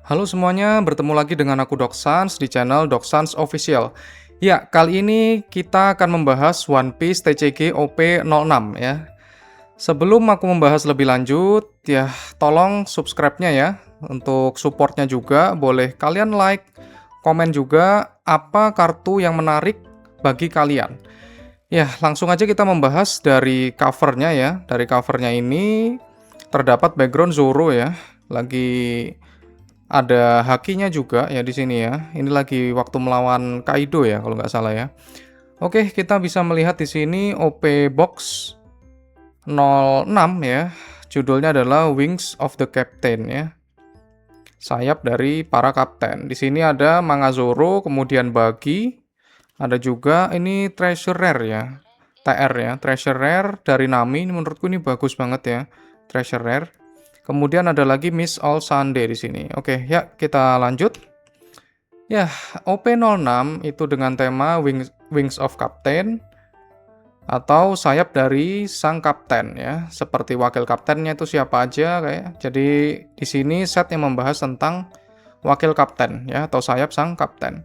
Halo semuanya, bertemu lagi dengan aku Doksans di channel Doksans Official. Ya, kali ini kita akan membahas One Piece TCG OP06 ya. Sebelum aku membahas lebih lanjut, ya tolong subscribe-nya ya. Untuk supportnya juga, boleh kalian like, komen juga apa kartu yang menarik bagi kalian. Ya, langsung aja kita membahas dari covernya ya. Dari covernya ini terdapat background Zoro ya. Lagi ada hakinya juga ya di sini ya. Ini lagi waktu melawan Kaido ya kalau nggak salah ya. Oke, kita bisa melihat di sini OP Box 06 ya. Judulnya adalah Wings of the Captain ya. Sayap dari para kapten. Di sini ada Manga Zoro, kemudian Bagi, ada juga ini Treasure Rare ya. TR ya, Treasure Rare dari Nami. Ini menurutku ini bagus banget ya. Treasure Rare. Kemudian ada lagi Miss All Sunday di sini. Oke, ya kita lanjut. Ya, OP06 itu dengan tema Wings of Captain atau sayap dari sang kapten ya. Seperti wakil kaptennya itu siapa aja kayak. Jadi di sini set yang membahas tentang wakil kapten ya atau sayap sang kapten.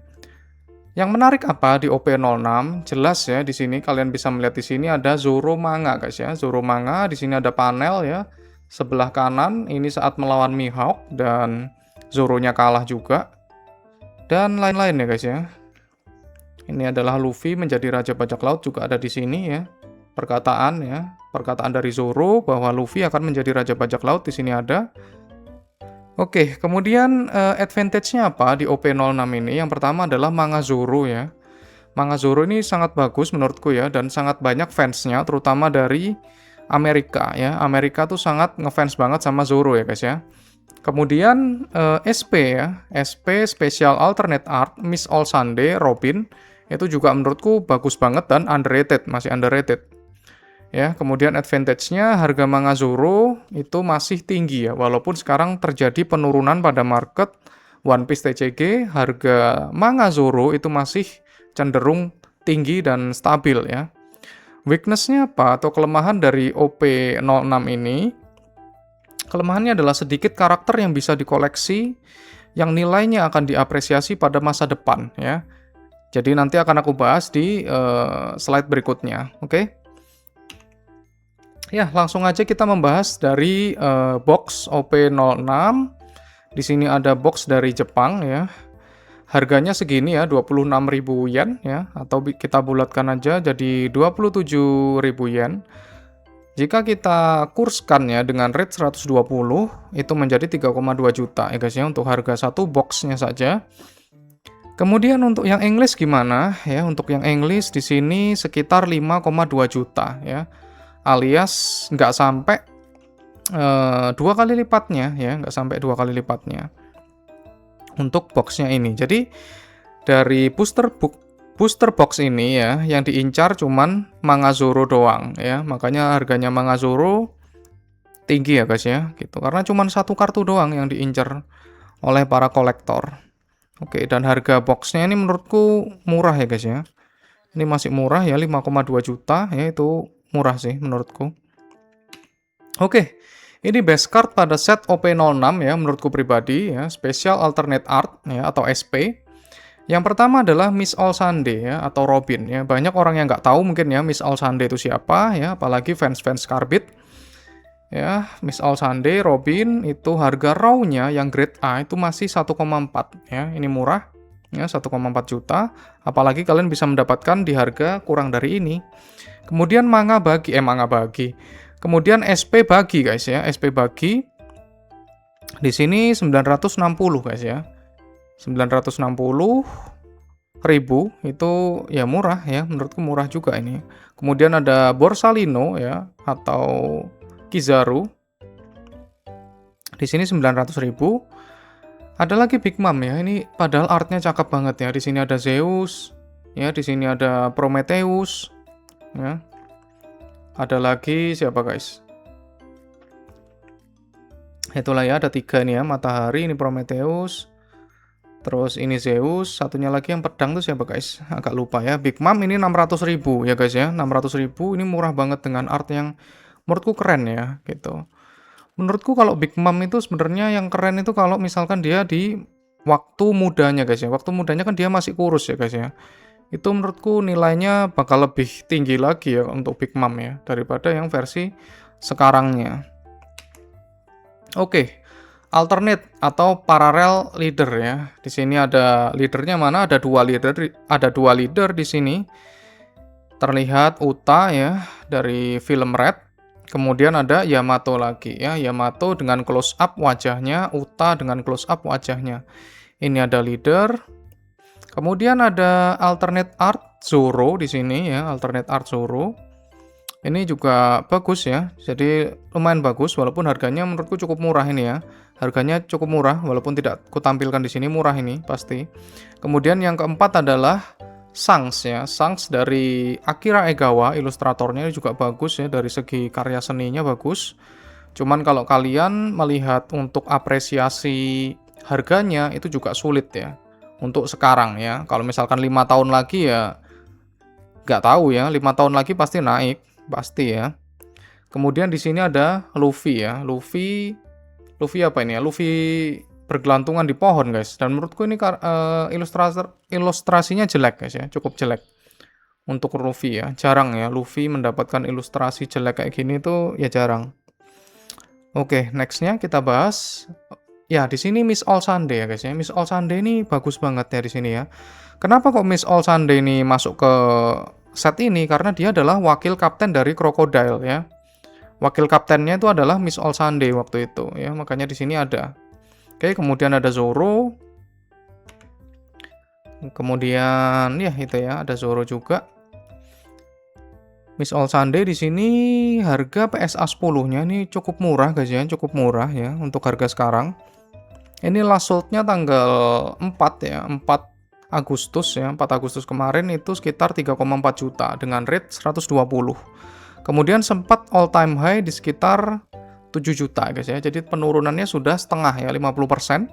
Yang menarik apa di OP06? Jelas ya di sini kalian bisa melihat di sini ada Zoro Manga guys ya. Zoro Manga di sini ada panel ya. Sebelah kanan ini saat melawan Mihawk dan Zoro-nya kalah juga. Dan lain-lain ya guys ya. Ini adalah Luffy menjadi Raja Bajak Laut juga ada di sini ya. Perkataan ya. Perkataan dari Zoro bahwa Luffy akan menjadi Raja Bajak Laut di sini ada. Oke, kemudian advantage-nya apa di OP06 ini? Yang pertama adalah Manga Zoro ya. Manga Zoro ini sangat bagus menurutku ya dan sangat banyak fansnya terutama dari Amerika ya. Amerika tuh sangat ngefans banget sama Zoro ya guys ya. Kemudian SP ya. SP Special Alternate Art Miss All Sunday Robin itu juga menurutku bagus banget dan underrated, masih underrated. Ya, kemudian advantage-nya harga Manga Zoro itu masih tinggi ya, walaupun sekarang terjadi penurunan pada market One Piece TCG, harga Manga Zoro itu masih cenderung tinggi dan stabil ya. Weakness-nya apa atau kelemahan dari OP06 ini? Kelemahannya adalah sedikit karakter yang bisa dikoleksi yang nilainya akan diapresiasi pada masa depan ya. Jadi nanti akan aku bahas di slide berikutnya, oke? Ya, langsung aja kita membahas dari box OP06. Di sini ada box dari Jepang ya. Harganya segini ya, 26.000 yen ya, atau kita bulatkan aja jadi 27.000 yen. Jika kita kurskan ya dengan rate 120, itu menjadi 3,2 juta ya guys ya untuk harga satu boxnya saja. Kemudian untuk yang English gimana ya? Untuk yang English di sini sekitar 5,2 juta ya. Alias nggak sampai 2 kali lipatnya ya, nggak sampai 2 kali lipatnya untuk boxnya ini. Jadi dari booster box ini ya, yang diincar cuman Manga Zoro doang ya. Makanya harganya Manga Zoro tinggi ya guys ya, gitu. Karena cuman satu kartu doang yang diincar oleh para kolektor. Oke, dan harga boxnya ini menurutku murah ya guys ya. Ini masih murah ya, 5,2 juta ya, itu murah sih menurutku. Oke, ini best card pada set OP06 ya menurutku pribadi ya, Special Alternate Art ya atau SP. Yang pertama adalah Miss All Sunday ya atau Robin ya. Banyak orang yang nggak tahu mungkin ya Miss All Sunday itu siapa ya, apalagi fans-fans Carbit. Ya, Miss All Sunday Robin itu harga raw-nya yang grade A itu masih 1,4 ya. Ini murah ya, 1,4 juta. Apalagi kalian bisa mendapatkan di harga kurang dari ini. Kemudian manga bagi. Kemudian SP bagi guys ya, SP bagi. Di sini 960 guys ya. 960 ribu itu ya murah ya, menurutku murah juga ini. Kemudian ada Borsalino ya atau Kizaru. Di sini 900.000. Ada lagi Big Mom ya. Ini padahal artnya cakep banget ya. Di sini ada Zeus, ya, di sini ada Prometheus, ya. Ada lagi siapa guys? Itulah ya, ada 3 nih ya. Matahari, ini Prometheus. Terus ini Zeus, satunya lagi yang pedang tuh siapa guys? Agak lupa ya. Big Mom ini 600.000 ya guys ya. 600.000 ini murah banget dengan art yang menurutku keren ya gitu. Menurutku kalau Big Mom itu sebenarnya yang keren itu kalau misalkan dia di waktu mudanya guys ya. Waktu mudanya kan dia masih kurus ya guys ya. Itu menurutku nilainya bakal lebih tinggi lagi ya untuk Big Mom ya daripada yang versi sekarangnya. Oke, alternate atau parallel leader ya. Di sini ada leadernya mana? Ada dua leader di sini. Terlihat Uta ya dari film Red. Kemudian ada Yamato lagi ya. Yamato dengan close up wajahnya, Uta dengan close up wajahnya. Ini ada leader. Kemudian ada alternate art Zoro di sini ya, alternate art Zoro. Ini juga bagus ya. Jadi lumayan bagus walaupun harganya menurutku cukup murah ini ya. Harganya cukup murah walaupun tidak kutampilkan di sini, murah ini pasti. Kemudian yang keempat adalah Shanks ya. Shanks dari Akira Egawa, ilustratornya juga bagus ya, dari segi karya seninya bagus. Cuman kalau kalian melihat untuk apresiasi harganya itu juga sulit ya. Untuk sekarang ya. Kalau misalkan 5 tahun lagi ya nggak tahu ya, 5 tahun lagi pasti naik, pasti ya. Kemudian di sini ada Luffy ya. Luffy apa ini ya? Luffy bergelantungan di pohon guys. Dan menurutku ini ilustrasinya jelek guys ya, cukup jelek untuk Luffy ya. Jarang ya Luffy mendapatkan ilustrasi jelek kayak gini tuh ya jarang. Oke, nextnya kita bahas. Ya, di sini Miss All Sunday ya guys ya. Miss All Sunday ini bagus banget ya di sini ya. Kenapa kok Miss All Sunday ini masuk ke set ini? Karena dia adalah wakil kapten dari Crocodile ya. Wakil kaptennya itu adalah Miss All Sunday waktu itu ya. Makanya di sini ada. Oke, kemudian ada Zoro. Kemudian ya itu ya, ada Zoro juga. Miss All Sunday di sini harga PSA 10-nya ini cukup murah guys ya, cukup murah ya untuk harga sekarang. Ini last sold-nya tanggal 4 ya, 4 Agustus ya, 4 Agustus kemarin itu sekitar 3,4 juta dengan rate 120. Kemudian sempat all time high di sekitar 7 juta guys ya. Jadi penurunannya sudah setengah ya, 50%.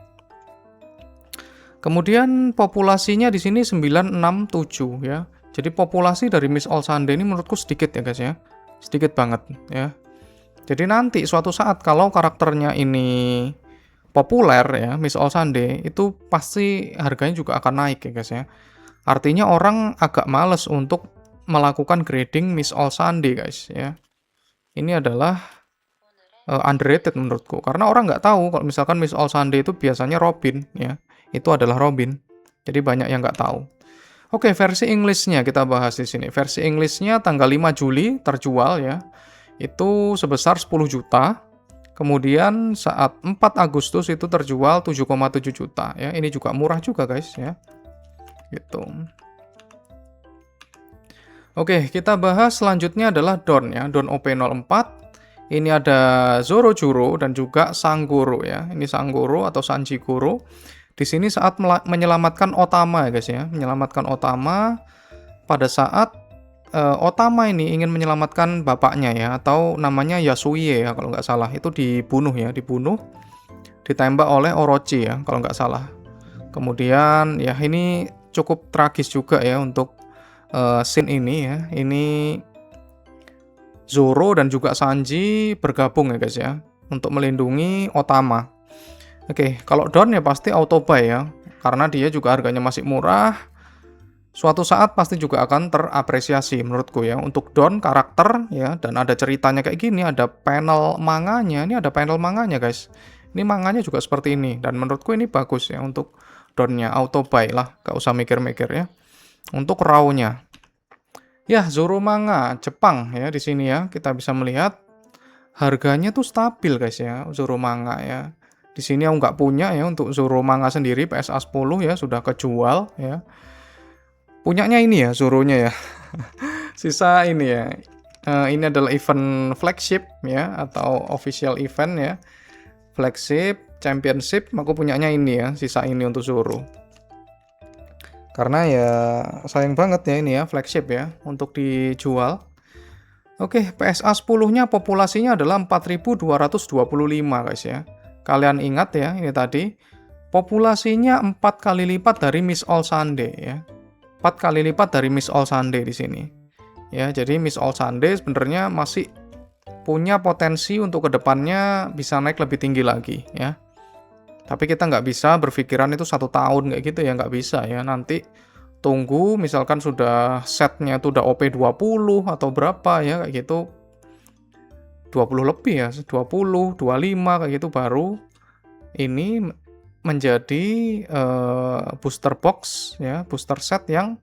Kemudian populasinya di sini 967 ya. Jadi populasi dari Miss All Sunday ini menurutku sedikit ya guys ya. Sedikit banget ya. Jadi nanti suatu saat kalau karakternya ini populer ya, Miss All Sunday, itu pasti harganya juga akan naik ya guys ya. Artinya orang agak males untuk melakukan grading Miss All Sunday guys ya. Ini adalah underrated menurutku. Karena orang nggak tahu kalau misalkan Miss All Sunday itu biasanya Robin ya. Itu adalah Robin. Jadi banyak yang nggak tahu. Oke, versi English-nya kita bahas di sini. Versi English-nya tanggal 5 Juli terjual ya. Itu sebesar 10 juta. Kemudian saat 4 Agustus itu terjual 7,7 juta ya. Ini juga murah juga guys ya. Gitu. Oke, kita bahas selanjutnya adalah Don ya. Don OP04. Ini ada Zorojuro dan juga Sanggoro ya. Ini Sanggoro atau Sanjigoro. Di sini saat menyelamatkan Otama ya guys ya. Menyelamatkan Otama pada saat Otama ini ingin menyelamatkan bapaknya ya, atau namanya Yasuie ya kalau nggak salah. Itu dibunuh ya, ditembak oleh Orochi ya kalau nggak salah. Kemudian ya ini cukup tragis juga ya untuk scene ini ya. Ini Zoro dan juga Sanji bergabung ya guys ya untuk melindungi Otama. Oke, kalau Don ya pasti auto buy ya, karena dia juga harganya masih murah. Suatu saat pasti juga akan terapresiasi menurutku ya. Untuk Don karakter ya, dan ada ceritanya kayak gini, ada panel manganya. Ini ada panel manganya guys. Ini manganya juga seperti ini, dan menurutku ini bagus ya untuk Donnya, auto buy lah, gak usah mikir-mikir ya. Untuk raw-nya. Ya, Zoro manga Jepang ya di sini ya. Kita bisa melihat harganya tuh stabil guys ya, Zoro manga ya. Di sini aku nggak punya ya untuk Zoro manga sendiri, PSA 10 ya sudah kejual ya. Punyanya ini ya, Zoronya ya. Sisa ini ya. Ini adalah event flagship ya, atau official event ya. Flagship, championship, aku punyanya ini ya, sisa ini untuk Zoro. Karena ya sayang banget ya ini ya, flagship ya, untuk dijual. Oke, PSA 10-nya populasinya adalah 4.225 guys ya. Kalian ingat ya, ini tadi. Populasinya 4 kali lipat dari Miss All Sunday ya. 4 kali lipat dari Miss All Sunday di sini. Ya, jadi Miss All Sunday sebenarnya masih punya potensi untuk kedepannya bisa naik lebih tinggi lagi ya. Tapi kita nggak bisa berpikiran itu 1 tahun kayak gitu ya, nggak bisa ya. Nanti tunggu misalkan sudah setnya itu udah OP 20 atau berapa ya kayak gitu, 20 lebih ya, 20, 25 kayak gitu baru ini menjadi booster box ya, booster set yang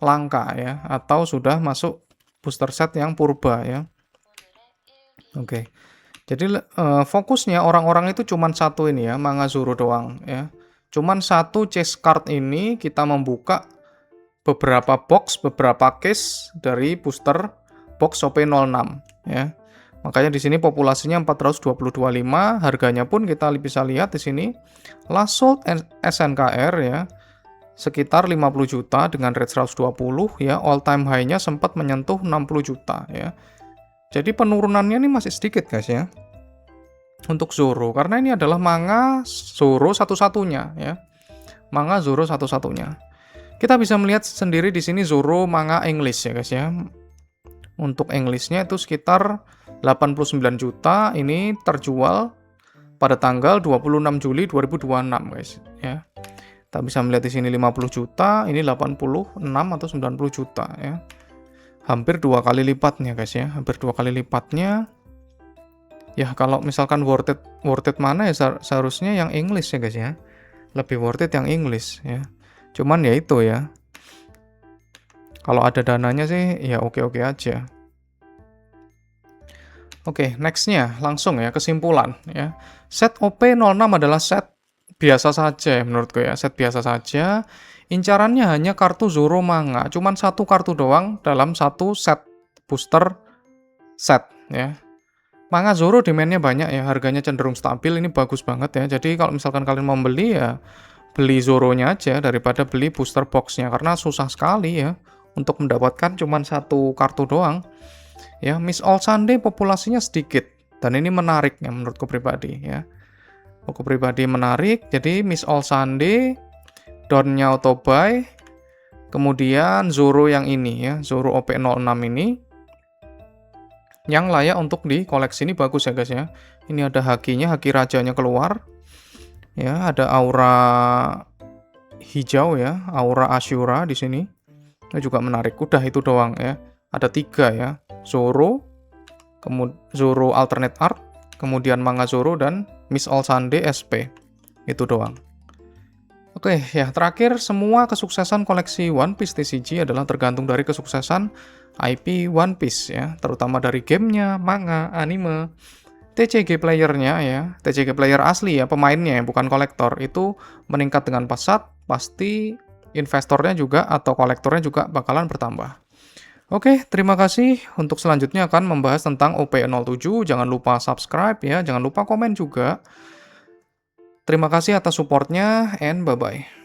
langka ya, atau sudah masuk booster set yang purba ya. Oke. Jadi fokusnya orang-orang itu cuman satu ini ya, Manga Zoro doang ya. Cuman satu chase card ini kita membuka beberapa box, beberapa case dari booster box OP06 ya. Makanya di sini populasinya 425, harganya pun kita bisa lihat di sini last sold SNKR ya. Sekitar 50 juta dengan rate 120 ya, all time high-nya sempat menyentuh 60 juta ya. Jadi penurunannya ini masih sedikit guys ya. Untuk Zoro, karena ini adalah manga Zoro satu-satunya ya. Manga Zoro satu-satunya. Kita bisa melihat sendiri di sini Zoro manga English ya guys ya. Untuk Englishnya itu sekitar 89 juta, ini terjual pada tanggal 26 Juli 2026 guys ya. Kita bisa melihat di sini 50 juta, ini 86 atau 90 juta ya. Hampir 2 kali lipatnya guys ya, hampir 2 kali lipatnya. Ya kalau misalkan worth it mana ya seharusnya yang English ya guys ya. Lebih worth it yang English ya. Cuman ya itu ya. Kalau ada dananya sih ya oke-oke aja. Oke, nextnya langsung ya kesimpulan ya. Set OP06 adalah set biasa saja ya menurutku ya, set biasa saja. Incarannya hanya kartu Zoro manga, cuman satu kartu doang dalam satu set booster set ya. Manga Zoro demand-nya banyak ya, harganya cenderung stabil, ini bagus banget ya. Jadi kalau misalkan kalian mau beli ya beli Zoro-nya aja daripada beli booster box-nya karena susah sekali ya untuk mendapatkan cuman satu kartu doang. Ya, Miss All Sunday populasinya sedikit dan ini menarik ya menurutku pribadi ya. Aku pribadi menarik. Jadi Miss All Sunday, Don-nya auto buy, kemudian Zoro yang ini ya, Zoro OP06 ini yang layak untuk dikoleksi, ini bagus ya guys ya. Ini ada haki-nya, haki rajanya keluar. Ya, ada aura hijau ya, aura Ashura di sini. Ini juga menarik. Udah itu doang ya. Ada 3 ya. Zoro, kemudian Zoro Alternate Art, kemudian Manga Zoro dan Miss All Sunday SP. Itu doang. Oke, ya terakhir semua kesuksesan koleksi One Piece TCG adalah tergantung dari kesuksesan IP One Piece ya, terutama dari gamenya, manga, anime, TCG playernya ya, TCG player asli ya, pemainnya ya, bukan kolektor, itu meningkat dengan pesat, pasti investornya juga atau kolektornya juga bakalan bertambah. Oke, terima kasih. Untuk selanjutnya akan membahas tentang OP07. Jangan lupa subscribe ya, jangan lupa komen juga. Terima kasih atas supportnya, and bye-bye.